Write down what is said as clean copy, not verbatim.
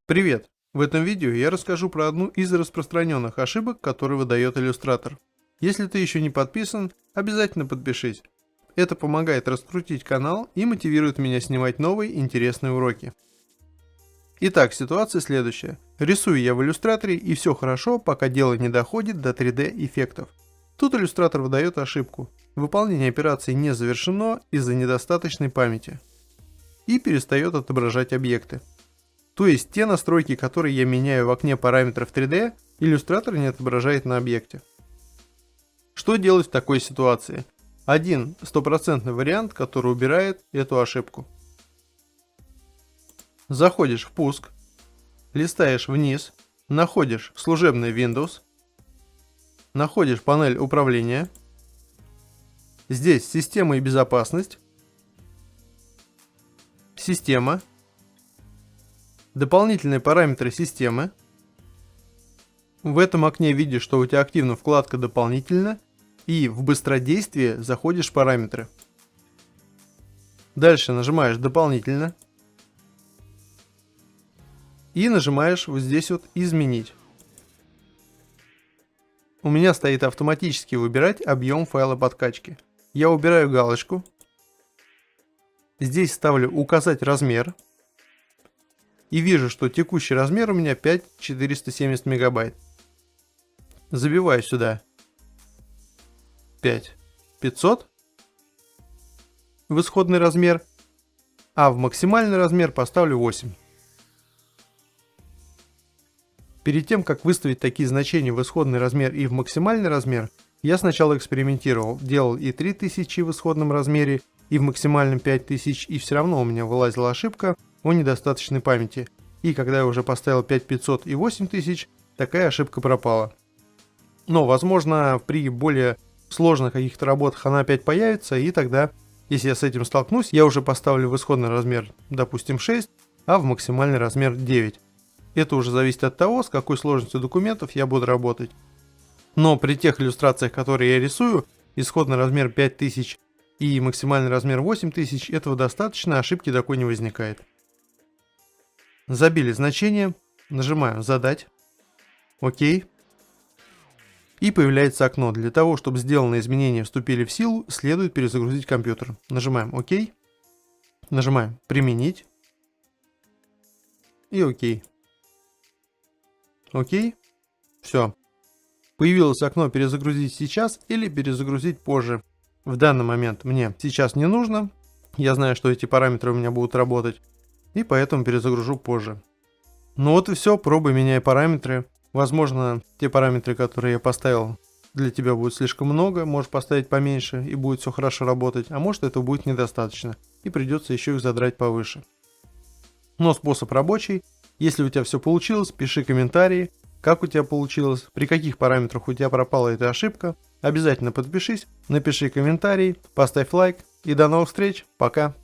Привет! В этом видео я расскажу про одну из распространенных ошибок, которые выдает иллюстратор. Если ты еще не подписан, обязательно подпишись. Это помогает раскрутить канал и мотивирует меня снимать новые интересные уроки. Итак, ситуация следующая. Рисую я в иллюстраторе и все хорошо, пока дело не доходит до 3D эффектов. Тут иллюстратор выдает ошибку. Выполнение операции не завершено из-за недостаточной памяти. И перестает отображать объекты. То есть те настройки, которые я меняю в окне параметров 3D, иллюстратор не отображает на объекте. Что делать в такой ситуации? Один стопроцентный вариант, который убирает эту ошибку. Заходишь в пуск, листаешь вниз, находишь служебный Windows, находишь панель управления, здесь система и безопасность, система, дополнительные параметры системы. В этом окне видишь, что у тебя активна вкладка «Дополнительно», и в быстродействие заходишь в параметры. Дальше нажимаешь «Дополнительно» и нажимаешь вот здесь вот «Изменить». У меня стоит автоматически выбирать объем файла подкачки. Я убираю галочку. Здесь ставлю «Указать размер». И вижу, что текущий размер у меня 5470 мегабайт. Забиваю сюда 5500 в исходный размер, а в максимальный размер поставлю 8. Перед тем, как выставить такие значения в исходный размер и в максимальный размер, я сначала экспериментировал, делал и 3000 в исходном размере, и в максимальном 5000, и все равно у меня вылазила ошибка о недостаточной памяти. И когда я уже поставил 5500 и 8000, такая ошибка пропала. Но, возможно, при более сложных каких-то работах она опять появится, и тогда, если я с этим столкнусь, я уже поставлю в исходный размер, допустим, 6, а в максимальный размер 9. Это уже зависит от того, с какой сложностью документов я буду работать. Но при тех иллюстрациях, которые я рисую, исходный размер 5000 и максимальный размер 8000, этого достаточно, ошибки такой не возникает. Забили значение, нажимаем «Задать», «Ок». И появляется окно. Для того, чтобы сделанные изменения вступили в силу, следует перезагрузить компьютер. Нажимаем «Ок», нажимаем «Применить» и «Ок». «Ок». Все. Появилось окно «Перезагрузить сейчас» или «Перезагрузить позже». В данный момент мне сейчас не нужно. Я знаю, что эти параметры у меня будут работать. И поэтому перезагружу позже. Ну вот и все, пробуй, меняй параметры. Возможно, те параметры, которые я поставил, для тебя будет слишком много, можешь поставить поменьше и будет все хорошо работать, а может этого будет недостаточно и придется еще их задрать повыше. Но способ рабочий. Если у тебя все получилось, пиши комментарии, как у тебя получилось, при каких параметрах у тебя пропала эта ошибка. Обязательно подпишись, напиши комментарий, поставь лайк и до новых встреч, пока!